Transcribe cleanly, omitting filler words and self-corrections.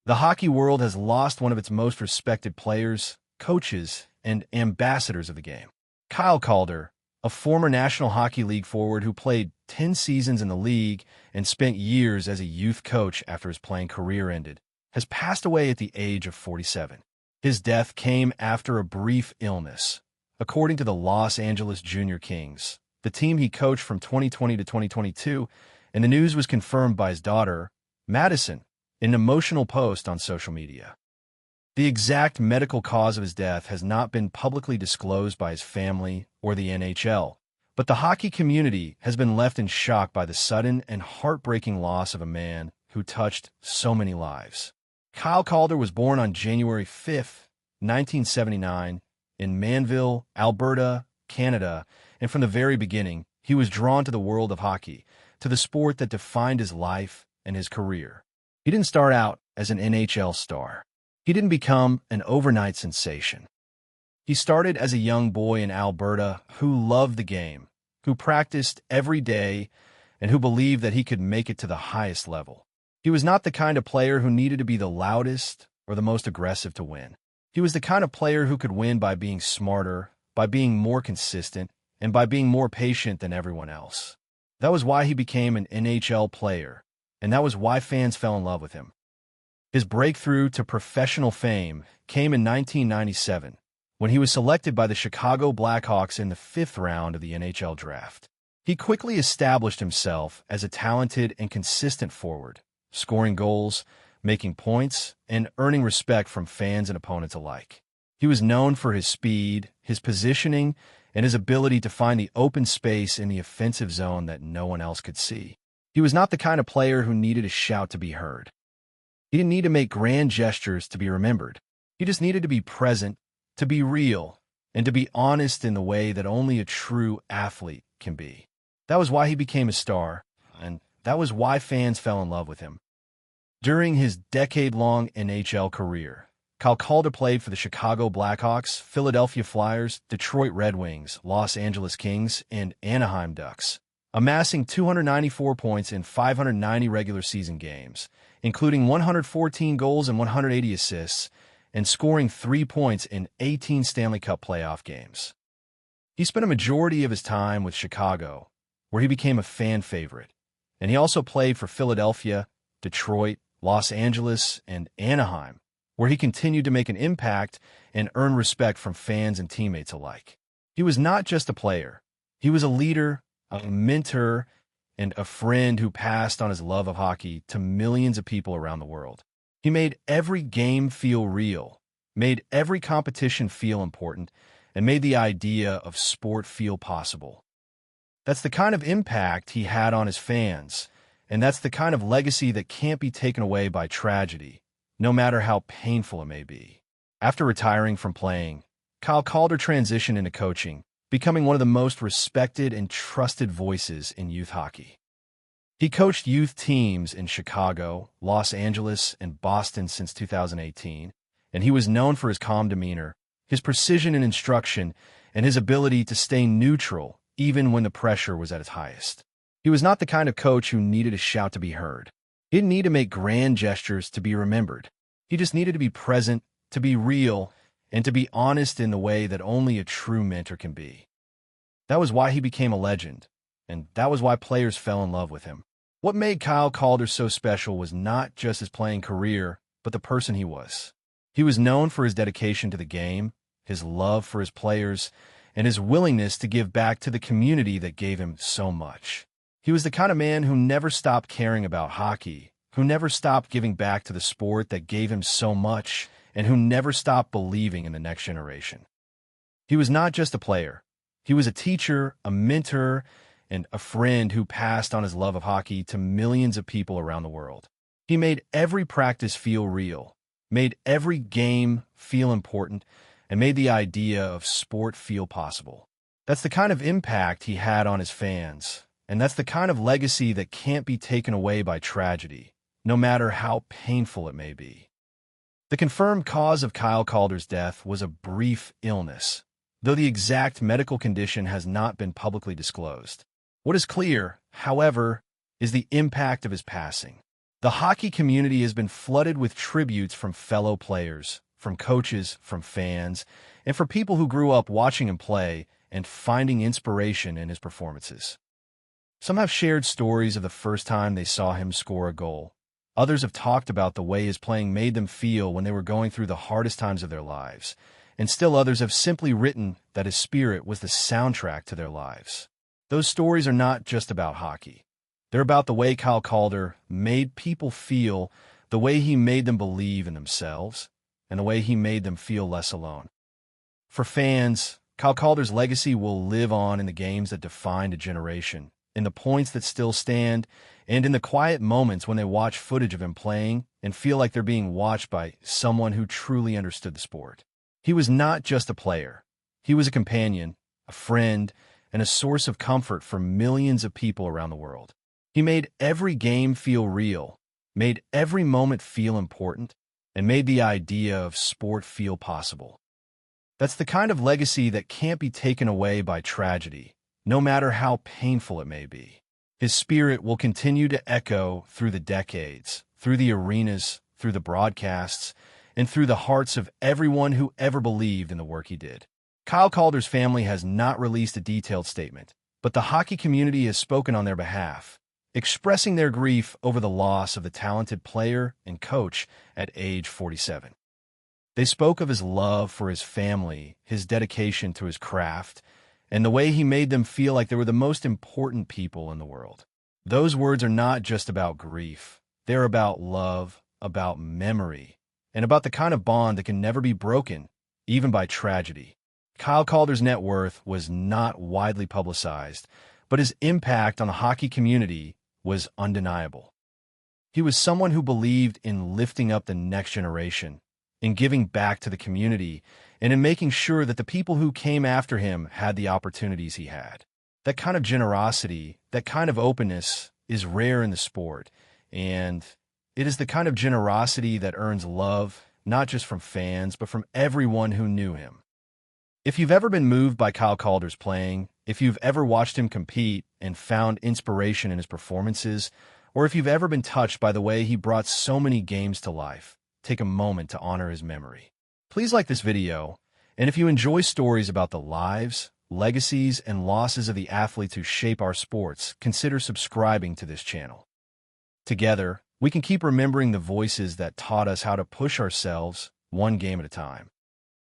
The hockey world has lost one of its most respected players, coaches, and ambassadors of the game. Kyle Calder, a former National Hockey League forward who played 10 seasons in the league and spent years as a youth coach after his playing career ended, has passed away at the age of 47. His death came after a brief illness. According to the Los Angeles Junior Kings, the team he coached from 2020 to 2022, and the news was confirmed by his daughter, Madison, in an emotional post on social media. The exact medical cause of his death has not been publicly disclosed by his family or the NHL, but the hockey community has been left in shock by the sudden and heartbreaking loss of a man who touched so many lives. Kyle Calder was born on January 5, 1979, in Manville, Alberta, Canada, and from the very beginning, he was drawn to the world of hockey, to the sport that defined his life and his career. He didn't start out as an NHL star. He didn't become an overnight sensation. He started as a young boy in Alberta who loved the game, who practiced every day, and who believed that he could make it to the highest level. He was not the kind of player who needed to be the loudest or the most aggressive to win. He was the kind of player who could win by being smarter, by being more consistent, and by being more patient than everyone else. That was why he became an NHL player, and that was why fans fell in love with him. His breakthrough to professional fame came in 1997, when he was selected by the Chicago Blackhawks in the 5th round of the NHL draft. He quickly established himself as a talented and consistent forward, scoring goals, making points, and earning respect from fans and opponents alike. He was known for his speed, his positioning, and his ability to find the open space in the offensive zone that no one else could see. He was not the kind of player who needed a shout to be heard. He didn't need to make grand gestures to be remembered. He just needed to be present, to be real, and to be honest in the way that only a true athlete can be. That was why he became a star, and that was why fans fell in love with him. During his decade-long NHL career, Kyle Calder played for the Chicago Blackhawks, Philadelphia Flyers, Detroit Red Wings, Los Angeles Kings, and Anaheim Ducks, amassing 294 points in 590 regular season games, including 114 goals and 180 assists, and scoring 3 points in 18 Stanley Cup playoff games. He spent a majority of his time with Chicago, where he became a fan favorite, and he also played for Philadelphia, Detroit, Los Angeles, and Anaheim, where he continued to make an impact and earn respect from fans and teammates alike. He was not just a player. He was a leader, a mentor, and a friend who passed on his love of hockey to millions of people around the world. He made every game feel real, made every competition feel important, and made the idea of sport feel possible. That's the kind of impact he had on his fans, and that's the kind of legacy that can't be taken away by tragedy, no matter how painful it may be. After retiring from playing, Kyle Calder transitioned into coaching, becoming one of the most respected and trusted voices in youth hockey. He coached youth teams in Chicago, Los Angeles, and Boston since 2018, and he was known for his calm demeanor, his precision in instruction, and his ability to stay neutral even when the pressure was at its highest. He was not the kind of coach who needed a shout to be heard. He didn't need to make grand gestures to be remembered. He just needed to be present, to be real, and to be honest in the way that only a true mentor can be. That was why he became a legend, and that was why players fell in love with him. What made Kyle Calder so special was not just his playing career, but the person he was. He was known for his dedication to the game, his love for his players, and his willingness to give back to the community that gave him so much. He was the kind of man who never stopped caring about hockey, who never stopped giving back to the sport that gave him so much, and who never stopped believing in the next generation. He was not just a player. He was a teacher, a mentor, and a friend who passed on his love of hockey to millions of people around the world. He made every practice feel real, made every game feel important, and made the idea of sport feel possible. That's the kind of impact he had on his fans, and that's the kind of legacy that can't be taken away by tragedy, no matter how painful it may be. The confirmed cause of Kyle Calder's death was a brief illness, though the exact medical condition has not been publicly disclosed. What is clear, however, is the impact of his passing. The hockey community has been flooded with tributes from fellow players, from coaches, from fans, and from people who grew up watching him play and finding inspiration in his performances. Some have shared stories of the first time they saw him score a goal. Others have talked about the way his playing made them feel when they were going through the hardest times of their lives. And still others have simply written that his spirit was the soundtrack to their lives. Those stories are not just about hockey. They're about the way Kyle Calder made people feel, the way he made them believe in themselves, and the way he made them feel less alone. For fans, Kyle Calder's legacy will live on in the games that defined a generation, in the points that still stand, and in the quiet moments when they watch footage of him playing and feel like they're being watched by someone who truly understood the sport. He was not just a player. He was a companion, a friend, and a source of comfort for millions of people around the world. He made every game feel real, made every moment feel important, and made the idea of sport feel possible. That's the kind of legacy that can't be taken away by tragedy, no matter how painful it may be. His spirit will continue to echo through the decades, through the arenas, through the broadcasts, and through the hearts of everyone who ever believed in the work he did. Kyle Calder's family has not released a detailed statement, but the hockey community has spoken on their behalf, expressing their grief over the loss of the talented player and coach at age 47. They spoke of his love for his family, his dedication to his craft, and the way he made them feel like they were the most important people in the world. Those words are not just about grief. They're about love, about memory, and about the kind of bond that can never be broken, even by tragedy. Kyle Calder's net worth was not widely publicized, but his impact on the hockey community was undeniable. He was someone who believed in lifting up the next generation, in giving back to the community, and in making sure that the people who came after him had the opportunities he had. That kind of generosity, that kind of openness is rare in the sport, and it is the kind of generosity that earns love, not just from fans, but from everyone who knew him. If you've ever been moved by Kyle Calder's playing, if you've ever watched him compete and found inspiration in his performances, or if you've ever been touched by the way he brought so many games to life, take a moment to honor his memory. Please like this video, and if you enjoy stories about the lives, legacies, and losses of the athletes who shape our sports, consider subscribing to this channel. Together, we can keep remembering the voices that taught us how to push ourselves one game at a time.